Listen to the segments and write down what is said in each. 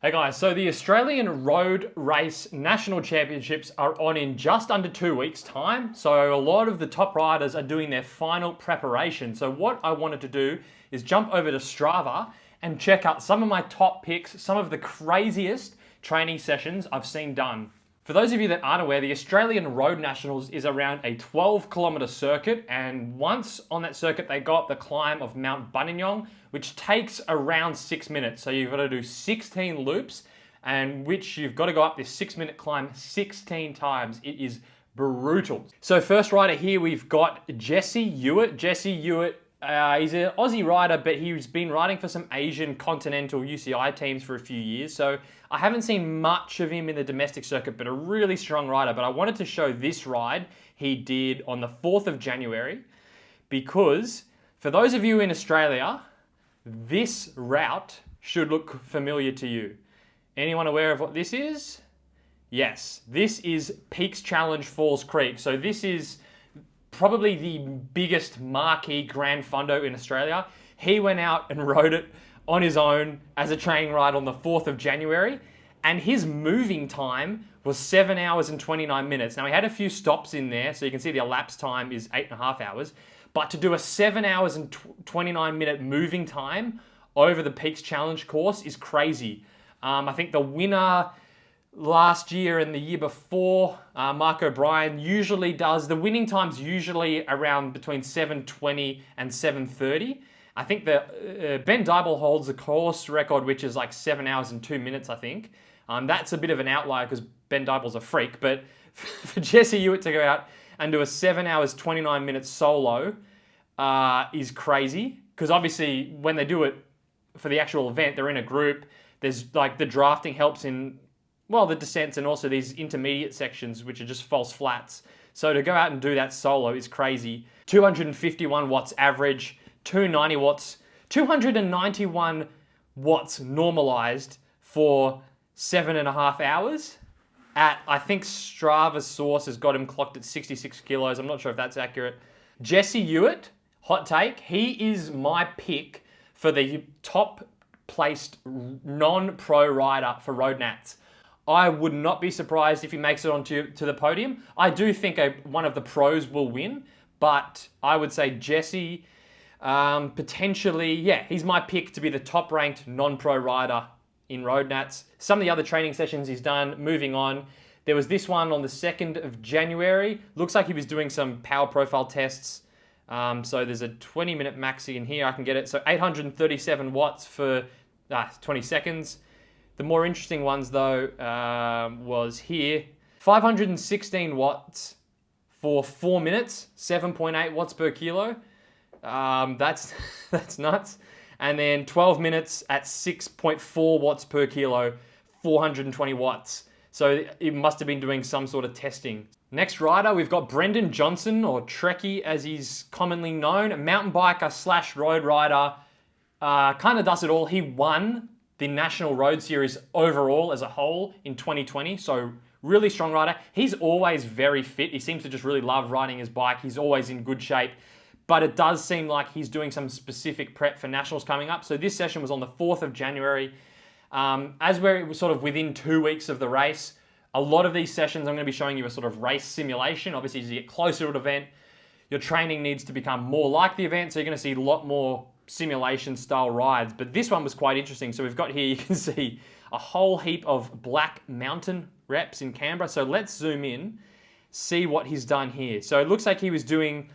Hey guys, so the Australian Road Race National Championships are on in just under 2 weeks' time. So a lot of the top riders are doing their final preparation. So what I wanted to do is jump over to Strava and check out some of my top picks, some of the craziest training sessions I've seen done. For those of you that aren't aware, the Australian Road Nationals is around a 12-kilometre circuit, and once on that circuit they got the climb of Mount Buninyong, which takes around 6 minutes. So you've got to do 16 loops, and which you've got to go up this 6-minute climb 16 times. It is brutal. So first rider here, we've got Jesse Ewart. Jesse Ewart, he's an Aussie rider, but he's been riding for some Asian continental UCI teams for a few years. So I haven't seen much of him in the domestic circuit, but a really strong rider. But I wanted to show this ride he did on the 4th of January, because for those of you in Australia, this route should look familiar to you. Anyone aware of what this is? Yes, this is Peaks Challenge Falls Creek. So this is probably the biggest marquee Grand Fondo in Australia. He went out and rode it on his own as a training ride on the 4th of January, and his moving time was 7 hours and 29 minutes. Now, he had a few stops in there, so you can see the elapsed time is 8.5 hours, but to do a 7 hours and 29 minute moving time over the Peaks Challenge course is crazy. I think the winner last year and the year before, Mark O'Brien, usually does, the winning time's usually around between 7:20 and 7:30. I think that Ben Dybel holds the course record, which is like 7 hours and 2 minutes, I think. That's a bit of an outlier because Ben Dybel's a freak, but for Jesse Ewart to go out and do a 7 hours, 29 minutes solo is crazy, because obviously when they do it for the actual event, they're in a group. There's like the drafting helps in, well, the descents and also these intermediate sections, which are just false flats. So to go out and do that solo is crazy. 251 watts average, 290 watts, 291 watts normalized for 7.5 hours. I think Strava source has got him clocked at 66 kilos. I'm not sure if that's accurate. Jesse Ewart, hot take, he is my pick for the top placed non-pro rider for Road Nats. I would not be surprised if he makes it onto the podium. I do think one of the pros will win, but I would say Jesse, potentially, yeah, he's my pick to be the top-ranked non-pro rider in Road Nats. Some of the other training sessions he's done, moving on. There was this one on the 2nd of January. Looks like he was doing some power profile tests. So there's a 20-minute maxi in here. I can get it. So 837 watts for 20 seconds. The more interesting ones, though, was here. 516 watts for 4 minutes, 7.8 watts per kilo. That's nuts. And then 12 minutes at 6.4 watts per kilo, 420 watts. So it must have been doing some sort of testing. Next rider, we've got Brendan Johnson, or Trekkie as he's commonly known, a mountain biker / road rider. Kind of does it all. He won the National Road Series overall as a whole in 2020. So really strong rider. He's always very fit. He seems to just really love riding his bike. He's always in good shape. But it does seem like he's doing some specific prep for Nationals coming up. So this session was on the 4th of January. As we're sort of within 2 weeks of the race, a lot of these sessions I'm going to be showing you a sort of race simulation. Obviously, as you get closer to an event, your training needs to become more like the event. So you're going to see a lot more simulation style rides. But this one was quite interesting. So we've got here, you can see a whole heap of Black Mountain reps in Canberra. So let's zoom in, see what he's done here. So it looks like he was doing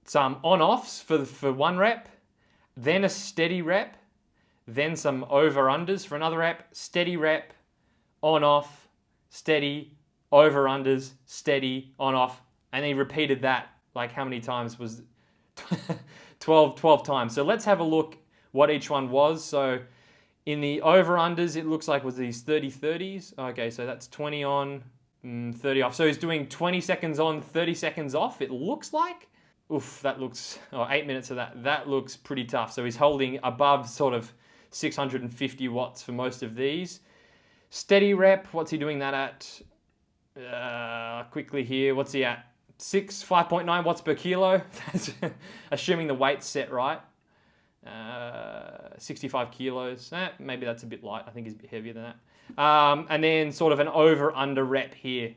some on-offs for 1 rep, then a steady rep, then some over-unders for another rep, steady rep, on-off, steady, over-unders, steady, on-off, and he repeated that, like how many times was 12 times. So let's have a look what each one was. So in the over-unders, it looks like was these 30-30s. Okay, so that's 20 on, 30 off. So he's doing 20 seconds on, 30 seconds off, it looks like. Oof, that looks, 8 minutes of that. That looks pretty tough. So he's holding above sort of 650 watts for most of these. Steady rep, what's he doing that at? Quickly here, what's he at? 5.9 watts per kilo. That's assuming the weight's set right. 65 kilos. Maybe that's a bit light. I think he's a bit heavier than that. And then sort of an over-under rep here.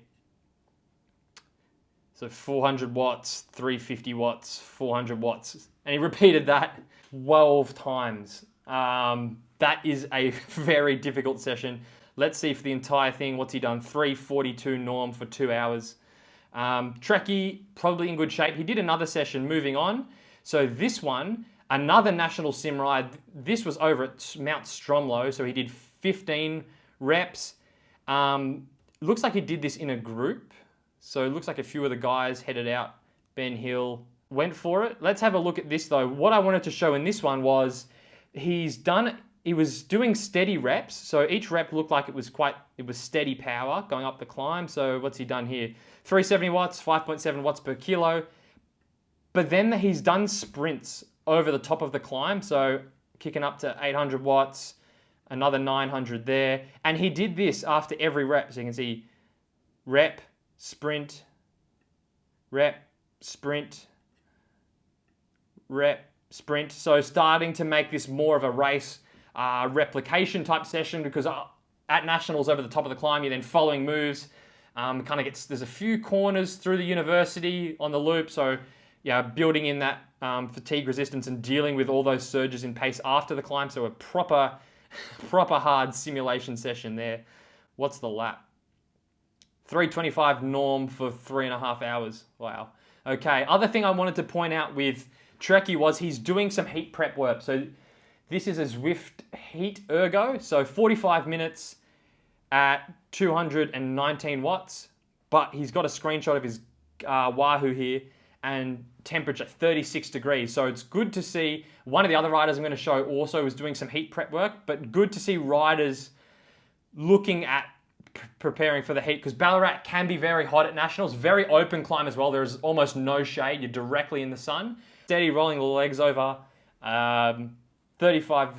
So 400 watts, 350 watts, 400 watts. And he repeated that 12 times. That is a very difficult session. Let's see for the entire thing. What's he done? 342 norm for 2 hours. Trekkie, probably in good shape. He did another session moving on. So this one, another national sim ride. This was over at Mount Stromlo. So he did 15 reps. Looks like he did this in a group. So it looks like a few of the guys headed out. Ben Hill went for it. Let's have a look at this though. What I wanted to show in this one was he was doing steady reps. So each rep looked like it was steady power going up the climb. So what's he done here? 370 watts, 5.7 watts per kilo. But then he's done sprints over the top of the climb. So kicking up to 800 watts, another 900 there. And he did this after every rep. So you can see rep, sprint, rep, sprint, rep, sprint. So starting to make this more of a race replication type session, because at nationals over the top of the climb, you're then following moves. There's a few corners through the university on the loop. So yeah, building in that fatigue resistance and dealing with all those surges in pace after the climb. So a proper hard simulation session there. What's the lap? 325 norm for 3.5 hours. Wow. Okay, other thing I wanted to point out with Trekkie was he's doing some heat prep work. So this is a Zwift heat ergo. So 45 minutes at 219 watts. But he's got a screenshot of his Wahoo here and temperature 36 degrees. So it's good to see. One of the other riders I'm going to show also was doing some heat prep work, but good to see riders looking at preparing for the heat, because Ballarat can be very hot at nationals, very open climb as well. There is almost no shade. You're directly in the sun. Steady rolling the legs over. 35,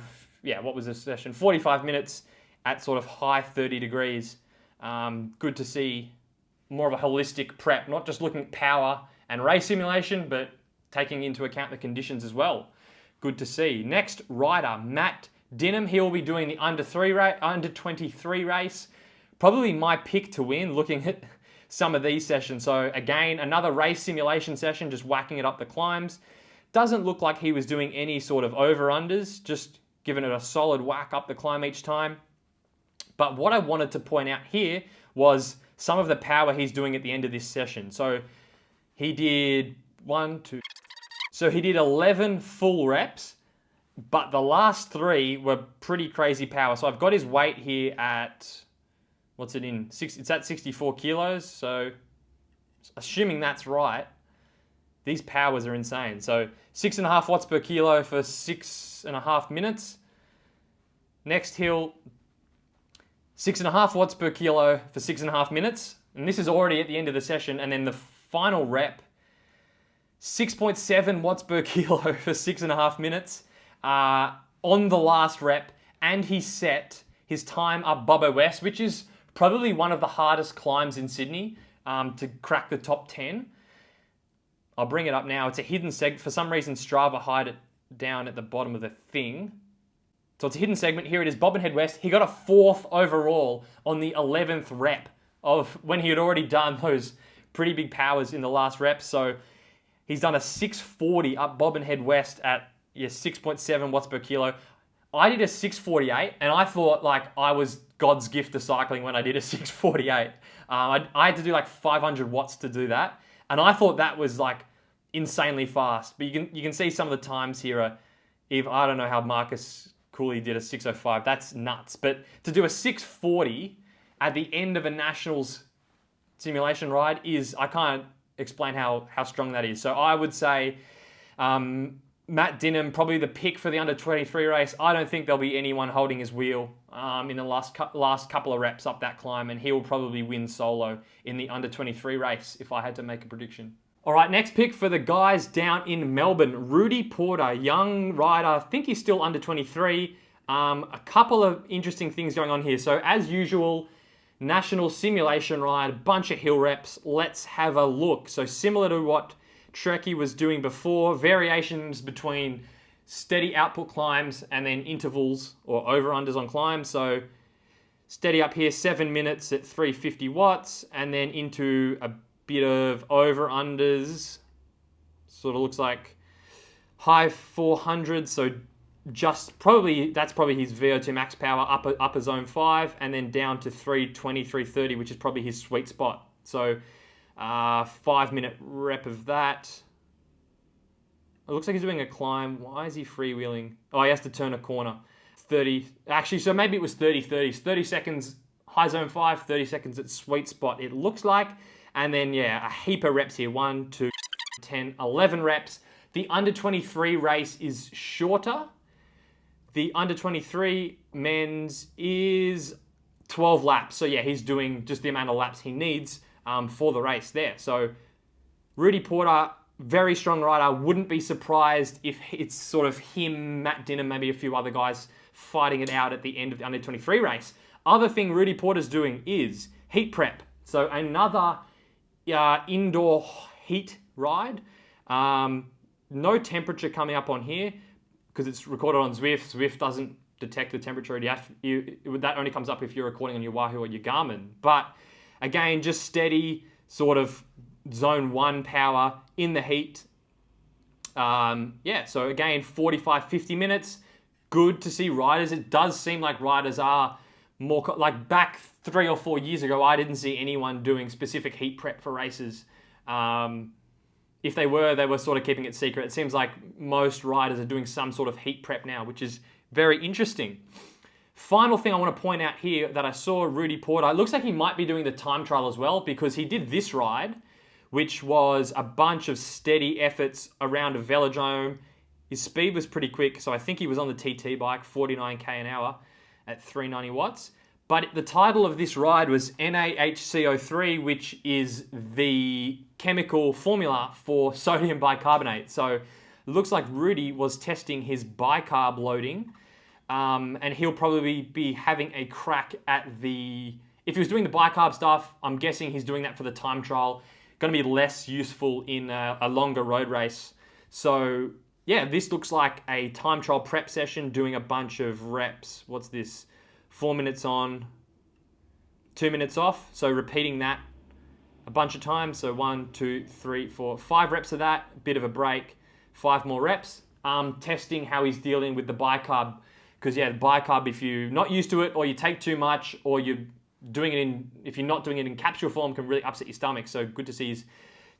what was this session? 45 minutes at sort of high 30 degrees. Good to see more of a holistic prep, not just looking at power and race simulation, but taking into account the conditions as well. Good to see. Next rider, Matt Dinham. He will be doing the under 23 race. Probably my pick to win, looking at some of these sessions. So again, another race simulation session, just whacking it up the climbs. Doesn't look like he was doing any sort of over-unders, just giving it a solid whack up the climb each time. But what I wanted to point out here was some of the power he's doing at the end of this session. So he did 11 full reps, but the last 3 were pretty crazy power. So I've got his weight here at, it's at 64 kilos. So assuming that's right, these powers are insane. So 6.5 watts per kilo for 6.5 minutes. Next hill, 6.5 watts per kilo for 6.5 minutes. And this is already at the end of the session. And then the final rep, 6.7 watts per kilo for 6.5 minutes on the last rep. And he set his time up Bubba West, which is probably one of the hardest climbs in Sydney to crack the top 10. I'll bring it up now. It's a hidden segment. For some reason, Strava hide it down at the bottom of the thing. So it's a hidden segment. Here it is, Bobbinhead West. He got a 4th overall on the 11th rep of when he had already done those pretty big powers in the last rep. So he's done a 640 up Bobbinhead West at 6.7 watts per kilo. I did a 648, and I thought like I was God's gift to cycling when I did a 648. I had to do like 500 watts to do that. And I thought that was like insanely fast. But you can see some of the times here I don't know how Marcus Cooley did a 605. That's nuts. But to do a 640 at the end of a nationals simulation ride I can't explain how strong that is. So I would say Matt Dinham, probably the pick for the under 23 race. I don't think there'll be anyone holding his wheel in the last couple of reps up that climb, and he will probably win solo in the under 23 race if I had to make a prediction. All right, next pick for the guys down in Melbourne, Rudy Porter, young rider. I think he's still under 23. A couple of interesting things going on here. So as usual, national simulation ride, bunch of hill reps. Let's have a look. So similar to what Trekkie was doing before, variations between steady output climbs and then intervals or over-unders on climbs. So steady up here, 7 minutes at 350 watts, and then into a bit of over-unders. Sort of looks like high 400s, so that's probably his VO2 max power, upper zone 5, and then down to 320, 330, which is probably his sweet spot. So 5-minute rep of that. It looks like he's doing a climb. Why is he freewheeling? Oh, he has to turn a corner. 30, actually, so maybe it was 30-30s. 30 seconds high zone 5, 30 seconds at sweet spot, it looks like. And then, yeah, a heap of reps here. 1, 2, 10, 11 reps. The under 23 race is shorter. The under 23 men's is 12 laps. So yeah, he's doing just the amount of laps he needs for the race there. So Rudy Porter, very strong rider. Wouldn't be surprised if it's sort of him, Matt Dinham, maybe a few other guys fighting it out at the end of the under 23 race. Other thing Rudy Porter's doing is heat prep. So another indoor heat ride. No temperature coming up on here because it's recorded on Zwift. Zwift doesn't detect the temperature. That only comes up if you're recording on your Wahoo or your Garmin. But again, just steady sort of zone 1 power in the heat. Yeah, so again, 45, 50 minutes. Good to see riders. It does seem like riders are more, like back 3 or 4 years ago, I didn't see anyone doing specific heat prep for races. If they were sort of keeping it secret. It seems like most riders are doing some sort of heat prep now, which is very interesting. Final thing I want to point out here that I saw Rudy Porter, it looks like he might be doing the time trial as well because he did this ride, which was a bunch of steady efforts around a velodrome. His speed was pretty quick, so I think he was on the TT bike, 49k an hour at 390 watts. But the title of this ride was NaHCO3, which is the chemical formula for sodium bicarbonate. So it looks like Rudy was testing his bicarb loading, and he'll probably be having a crack at if he was doing the bicarb stuff, I'm guessing he's doing that for the time trial. Going to be less useful in a longer road race. So yeah, this looks like a time trial prep session doing a bunch of reps. What's this? 4 minutes on, 2 minutes off. So repeating that a bunch of times. So 1, 2, 3, 4, 5 reps of that, bit of a break, 5 more reps. Testing how he's dealing with the bicarb. Because yeah, the bicarb, if you're not used to it or you take too much or if you're not doing it in capsule form, can really upset your stomach. So good to see he's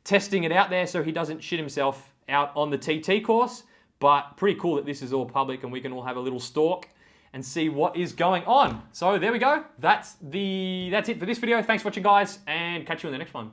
testing it out there so he doesn't shit himself out on the TT course. But pretty cool that this is all public and we can all have a little stalk and see what is going on. So there we go. That's it for this video. Thanks for watching, guys, and catch you in the next one.